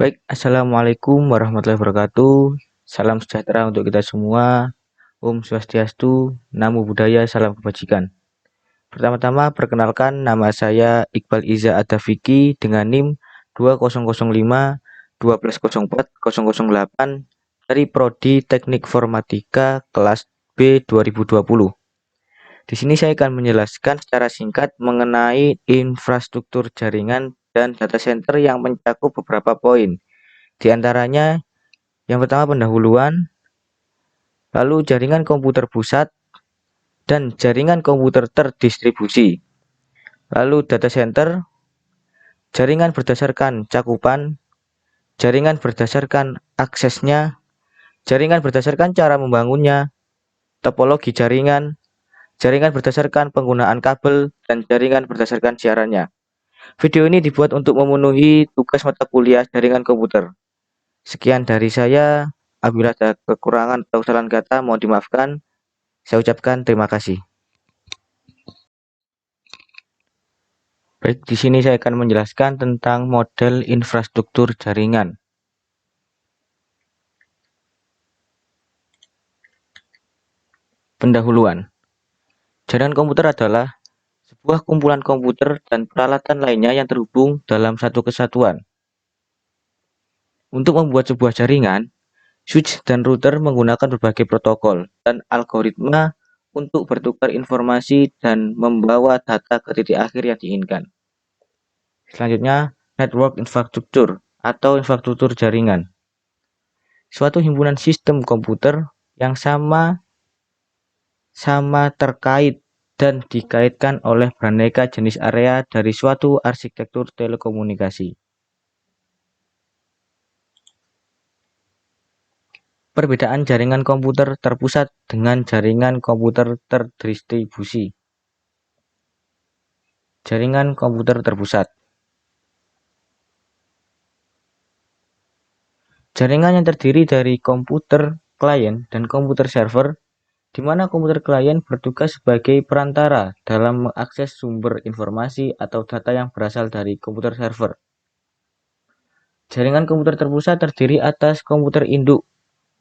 Baik, Assalamualaikum warahmatullahi wabarakatuh. Salam sejahtera untuk kita semua. Om Swastiastu, Namo Buddhaya, Salam Kebajikan. Pertama-tama, perkenalkan nama saya Iqbal Iza Adafiki dengan NIM 2005 1204008 dari Prodi Teknik Formatika kelas B 2020. Di sini saya akan menjelaskan secara singkat mengenai infrastruktur jaringan dan data center yang mencakup beberapa poin. Di antaranya, yang pertama pendahuluan, lalu jaringan komputer pusat, dan jaringan komputer terdistribusi. Lalu data center, jaringan berdasarkan cakupan, jaringan berdasarkan aksesnya, jaringan berdasarkan cara membangunnya, topologi jaringan, jaringan berdasarkan penggunaan kabel, dan jaringan berdasarkan siarannya. Video ini dibuat untuk memenuhi tugas mata kuliah jaringan komputer. Sekian dari saya. Apabila ada kekurangan atau kesalahan kata, mohon dimaafkan. Saya ucapkan terima kasih. Baik, di sini saya akan menjelaskan tentang model infrastruktur jaringan. Pendahuluan. Jaringan komputer adalah sebuah kumpulan komputer dan peralatan lainnya yang terhubung dalam satu kesatuan. Untuk membuat sebuah jaringan, switch dan router menggunakan berbagai protokol dan algoritma untuk bertukar informasi dan membawa data ke titik akhir yang diinginkan. Selanjutnya, network infrastruktur atau infrastruktur jaringan. Suatu himpunan sistem komputer yang sama terkait dan dikaitkan oleh beraneka jenis area dari suatu arsitektur telekomunikasi. Perbedaan jaringan komputer terpusat dengan jaringan komputer terdistribusi. Jaringan komputer terpusat. Jaringan yang terdiri dari komputer klien dan komputer server, di mana komputer klien bertugas sebagai perantara dalam mengakses sumber informasi atau data yang berasal dari komputer server. Jaringan komputer terpusat terdiri atas komputer induk,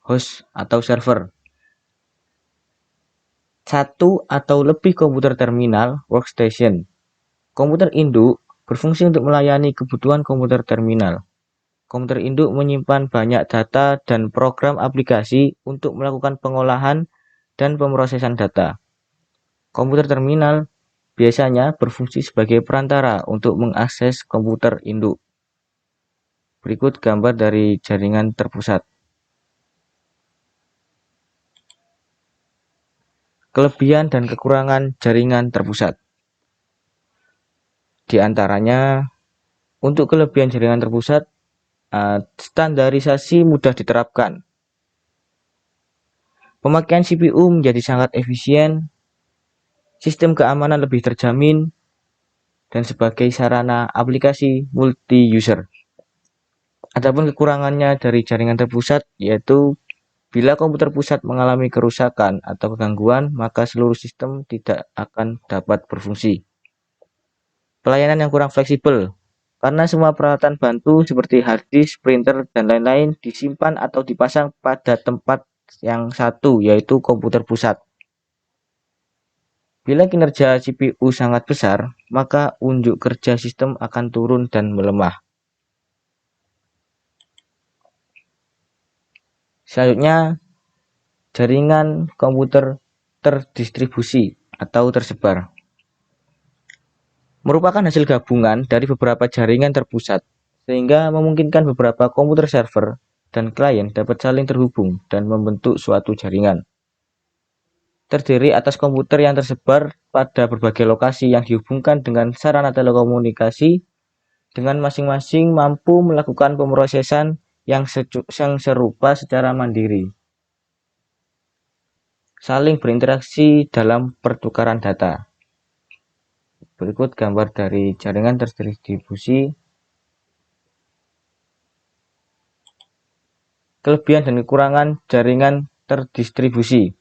host atau server, satu atau lebih komputer terminal, workstation. Komputer induk berfungsi untuk melayani kebutuhan komputer terminal. Komputer induk menyimpan banyak data dan program aplikasi untuk melakukan pengolahan dan pemrosesan data. Komputer terminal biasanya berfungsi sebagai perantara untuk mengakses komputer induk. Berikut gambar dari jaringan terpusat. Kelebihan dan kekurangan jaringan terpusat. Di antaranya, untuk kelebihan jaringan terpusat, standarisasi mudah diterapkan. Pemakaian CPU menjadi sangat efisien, sistem keamanan lebih terjamin, dan sebagai sarana aplikasi multi-user. Adapun kekurangannya dari jaringan terpusat yaitu bila komputer pusat mengalami kerusakan atau kegangguan, maka seluruh sistem tidak akan dapat berfungsi. Pelayanan yang kurang fleksibel, karena semua peralatan bantu seperti hard disk, printer, dan lain-lain disimpan atau dipasang pada tempat yang satu, yaitu komputer pusat. Bila kinerja CPU sangat besar, maka unjuk kerja sistem akan turun dan melemah. Selanjutnya, jaringan komputer terdistribusi atau tersebar merupakan hasil gabungan dari beberapa jaringan terpusat, sehingga memungkinkan beberapa komputer server dan klien dapat saling terhubung dan membentuk suatu jaringan. Terdiri atas komputer yang tersebar pada berbagai lokasi yang dihubungkan dengan sarana telekomunikasi, dengan masing-masing mampu melakukan pemrosesan yang serupa secara mandiri. Saling berinteraksi dalam pertukaran data. Berikut gambar dari jaringan terdistribusi. Kelebihan dan kekurangan jaringan terdistribusi.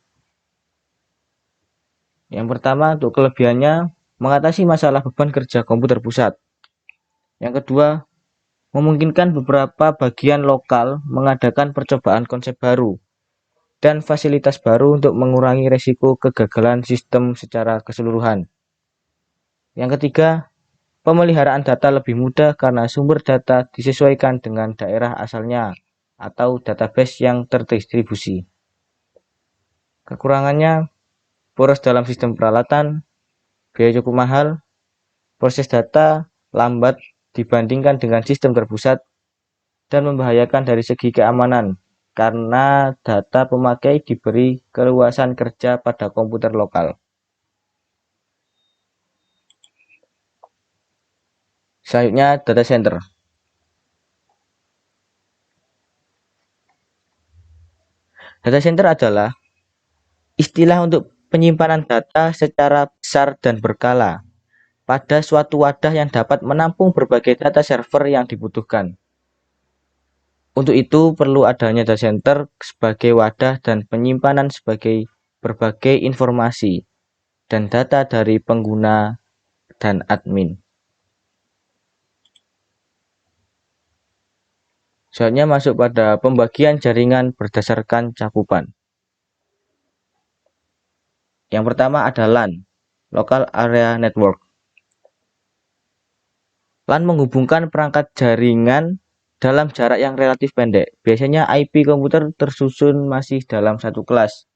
Yang pertama, untuk kelebihannya, mengatasi masalah beban kerja komputer pusat. Yang kedua, memungkinkan beberapa bagian lokal mengadakan percobaan konsep baru dan fasilitas baru untuk mengurangi risiko kegagalan sistem secara keseluruhan. Yang ketiga, pemeliharaan data lebih mudah karena sumber data disesuaikan dengan daerah asalnya atau database yang terdistribusi. Kekurangannya, boros dalam sistem peralatan, biaya cukup mahal, proses data lambat dibandingkan dengan sistem terpusat, dan membahayakan dari segi keamanan karena data pemakai diberi keluasan kerja pada komputer lokal. Selanjutnya, data center. Data center adalah istilah untuk penyimpanan data secara besar dan berkala pada suatu wadah yang dapat menampung berbagai data server yang dibutuhkan. Untuk itu perlu adanya data center sebagai wadah dan penyimpanan sebagai berbagai informasi dan data dari pengguna dan admin. Selanjutnya masuk pada pembagian jaringan berdasarkan cakupan. Yang pertama ada LAN, Local Area Network. LAN menghubungkan perangkat jaringan dalam jarak yang relatif pendek. Biasanya IP komputer tersusun masih dalam satu kelas.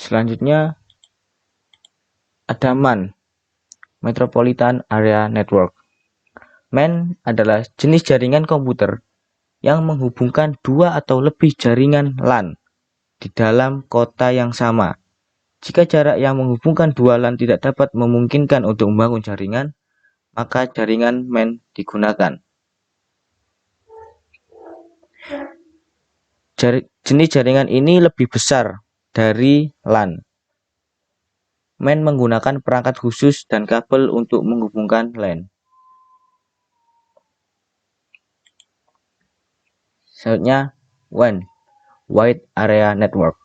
Selanjutnya ada MAN, Metropolitan Area Network. MAN adalah jenis jaringan komputer yang menghubungkan dua atau lebih jaringan LAN di dalam kota yang sama. Jika jarak yang menghubungkan dua LAN tidak dapat memungkinkan untuk membangun jaringan, maka jaringan MAN digunakan. Jenis jaringan ini lebih besar dari LAN. MAN menggunakan perangkat khusus dan kabel untuk menghubungkan LAN. Selanjutnya, WAN, Wide Area Network.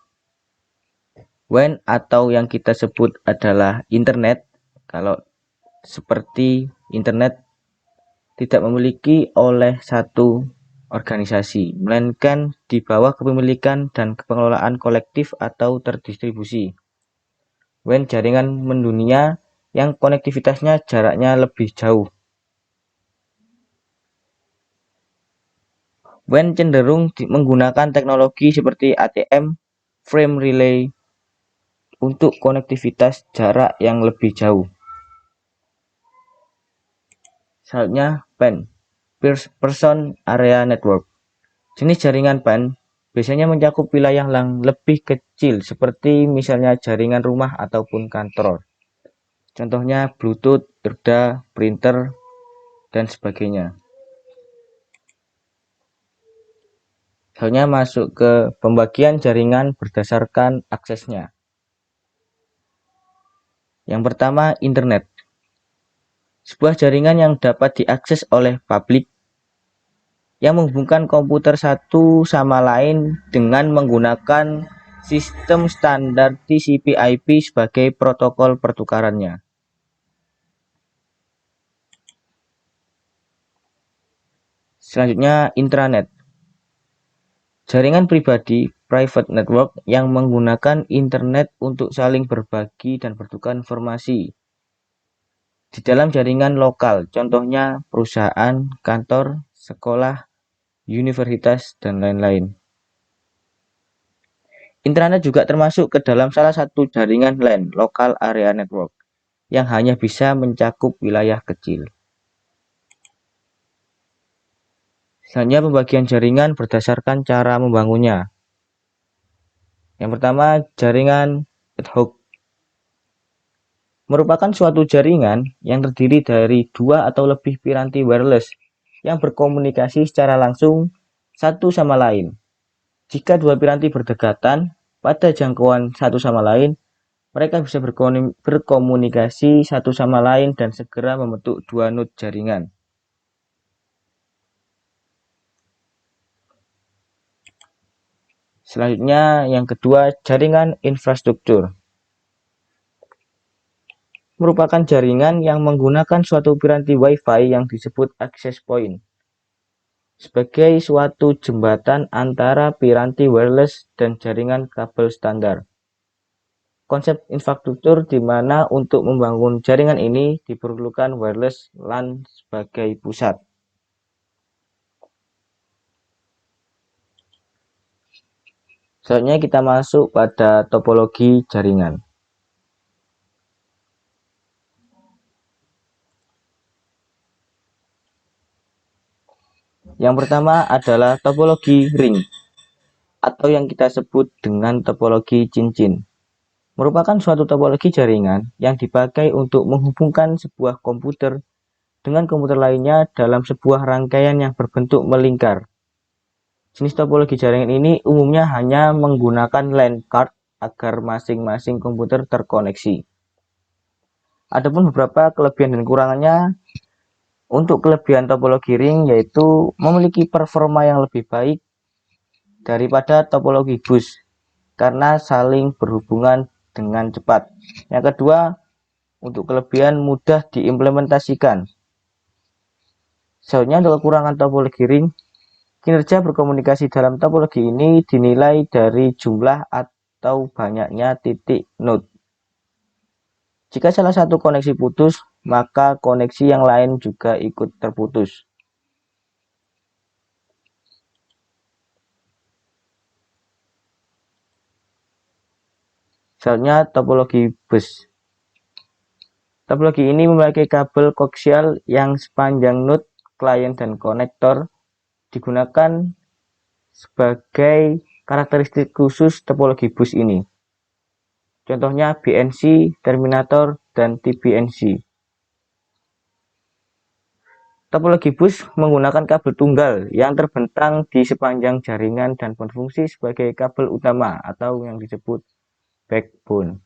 WAN atau yang kita sebut adalah internet, kalau seperti internet tidak memiliki oleh satu organisasi, melainkan di bawah kepemilikan dan pengelolaan kolektif atau terdistribusi. WAN jaringan mendunia yang konektivitasnya jaraknya lebih jauh. WAN cenderung menggunakan teknologi seperti ATM, frame relay untuk konektivitas jarak yang lebih jauh. Selanjutnya PAN, Person Area Network. Jenis jaringan PAN biasanya mencakup wilayah yang lebih kecil seperti misalnya jaringan rumah ataupun kantor. Contohnya Bluetooth, ERDA, printer, dan sebagainya. Selanjutnya masuk ke pembagian jaringan berdasarkan aksesnya. Yang pertama, internet. Sebuah jaringan yang dapat diakses oleh publik yang menghubungkan komputer satu sama lain dengan menggunakan sistem standar TCP/IP sebagai protokol pertukarannya. Selanjutnya, intranet. Jaringan pribadi, private network, yang menggunakan internet untuk saling berbagi dan bertukar informasi di dalam jaringan lokal, contohnya perusahaan, kantor, sekolah, universitas, dan lain-lain. Intranet juga termasuk ke dalam salah satu jaringan LAN, Local Area Network, yang hanya bisa mencakup wilayah kecil. Selanjutnya pembagian jaringan berdasarkan cara membangunnya. Yang pertama, jaringan ad hoc. Merupakan suatu jaringan yang terdiri dari dua atau lebih piranti wireless yang berkomunikasi secara langsung satu sama lain. Jika dua piranti berdekatan pada jangkauan satu sama lain, mereka bisa berkomunikasi satu sama lain dan segera membentuk dua node jaringan. Selanjutnya yang kedua, jaringan infrastruktur. Merupakan jaringan yang menggunakan suatu piranti Wi-Fi yang disebut access point sebagai suatu jembatan antara piranti wireless dan jaringan kabel standar. Konsep infrastruktur di mana untuk membangun jaringan ini diperlukan wireless LAN sebagai pusat. Selanjutnya kita masuk pada topologi jaringan. Yang pertama adalah topologi ring atau yang kita sebut dengan topologi cincin. Merupakan suatu topologi jaringan yang dipakai untuk menghubungkan sebuah komputer dengan komputer lainnya dalam sebuah rangkaian yang berbentuk melingkar. Jenis topologi jaringan ini umumnya hanya menggunakan LAN card agar masing-masing komputer terkoneksi. Adapun beberapa kelebihan dan kekurangannya. Untuk kelebihan topologi ring yaitu memiliki performa yang lebih baik daripada topologi bus karena saling berhubungan dengan cepat. Yang kedua, untuk kelebihan mudah diimplementasikan. Selanjutnya untuk kekurangan topologi ring, kinerja berkomunikasi dalam topologi ini dinilai dari jumlah atau banyaknya titik node. Jika salah satu koneksi putus, maka koneksi yang lain juga ikut terputus. Selanjutnya topologi bus. Topologi ini memiliki kabel koaksial yang sepanjang node, klien, dan konektor digunakan sebagai karakteristik khusus topologi bus ini. Contohnya BNC, Terminator, dan TBNC. Topologi bus menggunakan kabel tunggal yang terbentang di sepanjang jaringan dan berfungsi sebagai kabel utama atau yang disebut backbone.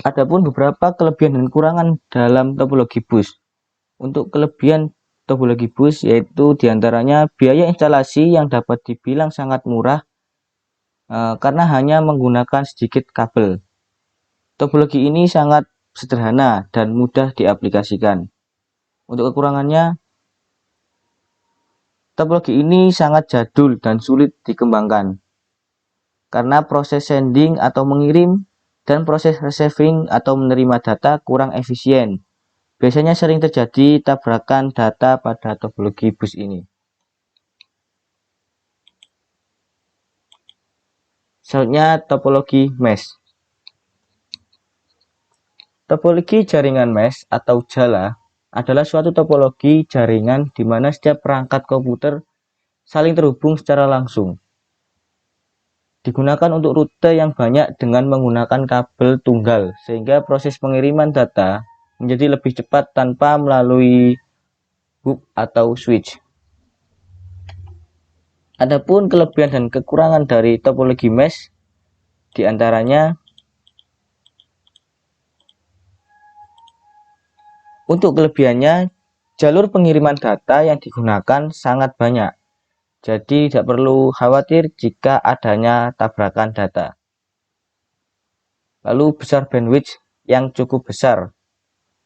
Adapun beberapa kelebihan dan kekurangan dalam topologi bus. Untuk kelebihan topologi bus yaitu diantaranya biaya instalasi yang dapat dibilang sangat murah karena hanya menggunakan sedikit kabel. Topologi ini sangat sederhana dan mudah diaplikasikan. Untuk kekurangannya, topologi ini sangat jadul dan sulit dikembangkan karena proses sending atau mengirim dan proses receiving atau menerima data kurang efisien. Biasanya sering terjadi tabrakan data pada topologi bus ini. Selanjutnya topologi mesh. Topologi jaringan mesh atau jala adalah suatu topologi jaringan di mana setiap perangkat komputer saling terhubung secara langsung. Digunakan untuk rute yang banyak dengan menggunakan kabel tunggal, sehingga proses pengiriman data menjadi lebih cepat tanpa melalui hub atau switch. Adapun kelebihan dan kekurangan dari topologi mesh diantaranya untuk kelebihannya, jalur pengiriman data yang digunakan sangat banyak. Jadi tidak perlu khawatir jika adanya tabrakan data. Lalu besar bandwidth yang cukup besar.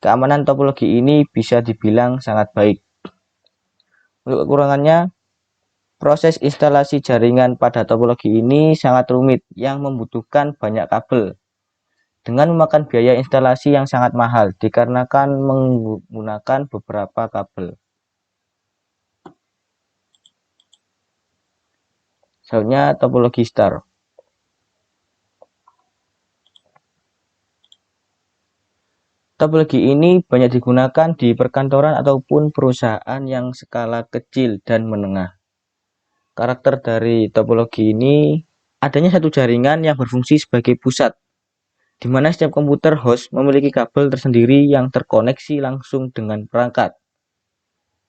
Keamanan topologi ini bisa dibilang sangat baik. Untuk kekurangannya, proses instalasi jaringan pada topologi ini sangat rumit yang membutuhkan banyak kabel. Dengan memakan biaya instalasi yang sangat mahal dikarenakan menggunakan beberapa kabel. Selanjutnya topologi star. Topologi ini banyak digunakan di perkantoran ataupun perusahaan yang skala kecil dan menengah. Karakter dari topologi ini adanya satu jaringan yang berfungsi sebagai pusat, di mana setiap komputer host memiliki kabel tersendiri yang terkoneksi langsung dengan perangkat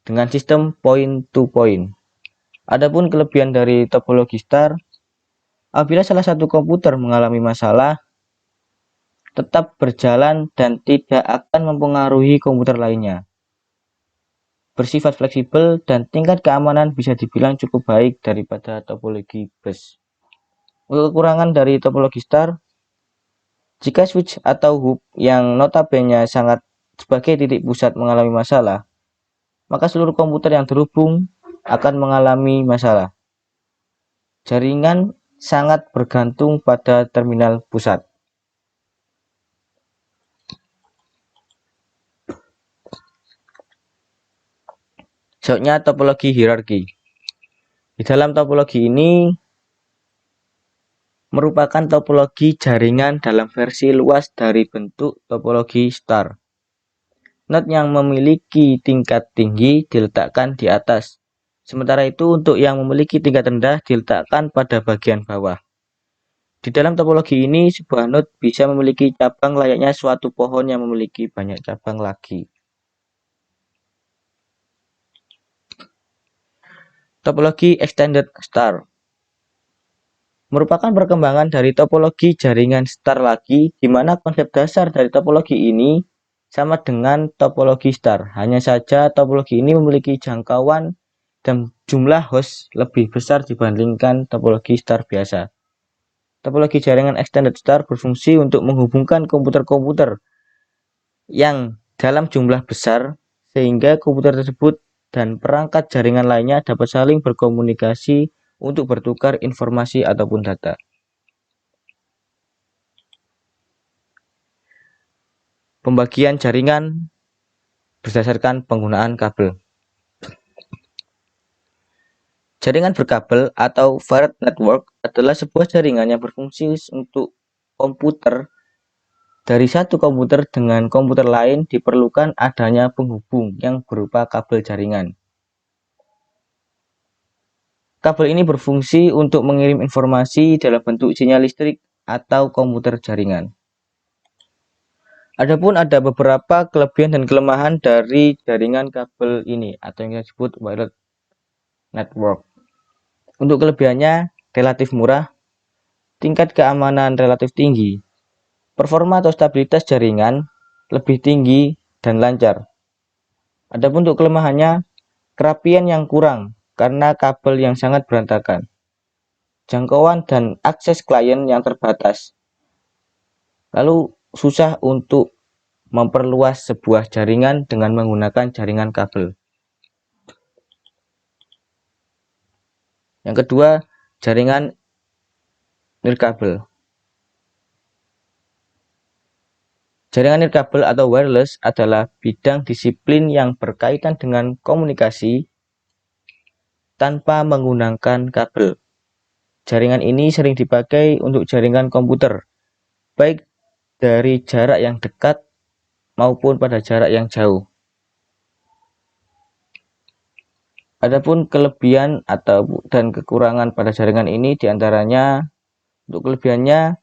dengan sistem point to point. Adapun kelebihan dari topologi star, apabila salah satu komputer mengalami masalah, tetap berjalan dan tidak akan mempengaruhi komputer lainnya. bersifat fleksibel, dan tingkat keamanan bisa dibilang cukup baik daripada topologi bus. Untuk kekurangan dari topologi star, jika switch atau hub yang notabene sangat sebagai titik pusat mengalami masalah, maka seluruh komputer yang terhubung akan mengalami masalah. Jaringan sangat bergantung pada terminal pusat. Selanjutnya, topologi hierarki. Di dalam topologi ini merupakan topologi jaringan dalam versi luas dari bentuk topologi star. Node yang memiliki tingkat tinggi diletakkan di atas. Sementara itu, untuk yang memiliki tingkat rendah diletakkan pada bagian bawah. Di dalam topologi ini, sebuah node bisa memiliki cabang layaknya suatu pohon yang memiliki banyak cabang lagi. Topologi extended star merupakan perkembangan dari topologi jaringan star lagi, di mana konsep dasar dari topologi ini sama dengan topologi star. Hanya saja topologi ini memiliki jangkauan dan jumlah host lebih besar dibandingkan topologi star biasa. Topologi jaringan extended star berfungsi untuk menghubungkan komputer-komputer yang dalam jumlah besar, sehingga komputer tersebut dan perangkat jaringan lainnya dapat saling berkomunikasi untuk bertukar informasi ataupun data. Pembagian jaringan berdasarkan penggunaan kabel. Jaringan berkabel atau wired network adalah sebuah jaringan yang berfungsi untuk komputer. Dari satu komputer dengan komputer lain diperlukan adanya penghubung yang berupa kabel jaringan. Kabel ini berfungsi untuk mengirim informasi dalam bentuk sinyal listrik atau komputer jaringan. Adapun ada beberapa kelebihan dan kelemahan dari jaringan kabel ini atau yang disebut wired network. Untuk kelebihannya relatif murah, tingkat keamanan relatif tinggi, performa atau stabilitas jaringan lebih tinggi dan lancar. Adapun untuk kelemahannya, kerapian yang kurang karena kabel yang sangat berantakan, jangkauan dan akses klien yang terbatas, lalu susah untuk memperluas sebuah jaringan dengan menggunakan jaringan kabel. Yang kedua, jaringan nirkabel. Jaringan nirkabel atau wireless adalah bidang disiplin yang berkaitan dengan komunikasi tanpa menggunakan kabel. Jaringan ini sering dipakai untuk jaringan komputer, baik dari jarak yang dekat maupun pada jarak yang jauh. Adapun kelebihan dan kekurangan pada jaringan ini diantaranya, untuk kelebihannya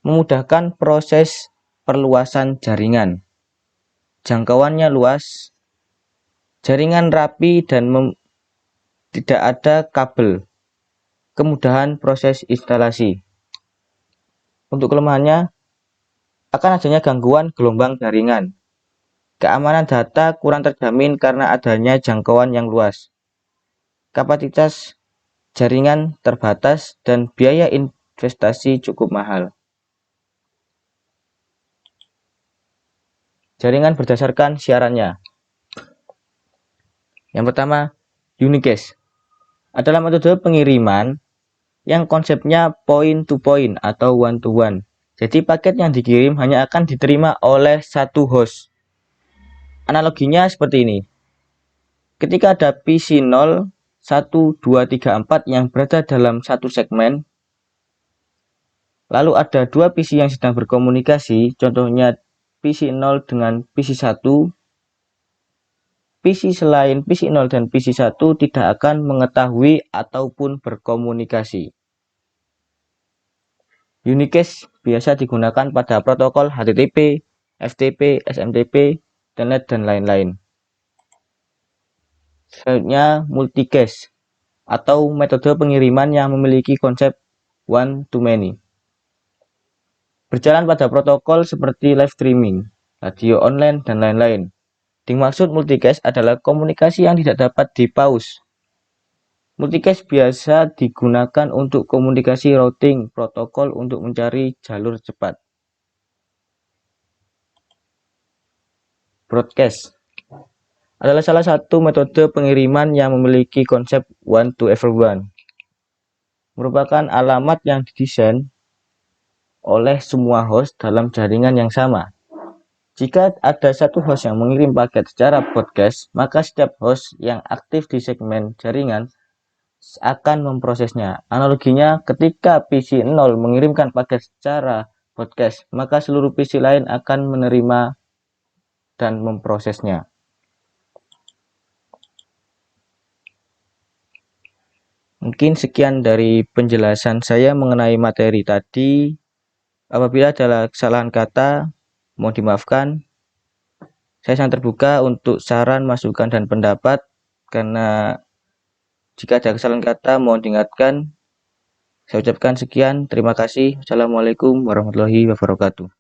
memudahkan proses perluasan jaringan, jangkauannya luas, jaringan rapi dan tidak ada kabel, kemudahan proses instalasi. Untuk kelemahannya, akan adanya gangguan gelombang jaringan, keamanan data kurang terjamin karena adanya jangkauan yang luas, kapasitas jaringan terbatas, dan biaya investasi cukup mahal. Jaringan berdasarkan siarannya. Yang pertama, unicast adalah metode pengiriman yang konsepnya point to point atau one to one. Jadi paket yang dikirim hanya akan diterima oleh satu host. Analoginya seperti ini. Ketika ada PC 0, 1, 2, 3, 4 yang berada dalam satu segmen, lalu ada dua PC yang sedang berkomunikasi, contohnya PC 0 dengan PC 1, PC selain PC 0 dan PC 1 tidak akan mengetahui ataupun berkomunikasi. Unicast biasa digunakan pada protokol HTTP, FTP, SMTP, Telnet, dan lain-lain. Selanjutnya, multicast atau metode pengiriman yang memiliki konsep one to many. Berjalan pada protokol seperti live streaming, radio online, dan lain-lain. Dimaksud multicast adalah komunikasi yang tidak dapat di-pause. Multicast biasa digunakan untuk komunikasi routing protokol untuk mencari jalur cepat. Broadcast adalah salah satu metode pengiriman yang memiliki konsep one to everyone. Merupakan alamat yang didesain oleh semua host dalam jaringan yang sama. Jika ada satu host yang mengirim paket secara broadcast, maka setiap host yang aktif di segmen jaringan akan memprosesnya. Analoginya, ketika PC 0 mengirimkan paket secara broadcast, maka seluruh PC lain akan menerima dan memprosesnya. Mungkin sekian dari penjelasan saya mengenai materi tadi. Apabila ada kesalahan kata, mohon dimaafkan. Saya sangat terbuka untuk saran, masukan, dan pendapat. Karena jika ada kesalahan kata, mohon diingatkan. Saya ucapkan sekian. Terima kasih. Assalamualaikum warahmatullahi wabarakatuh.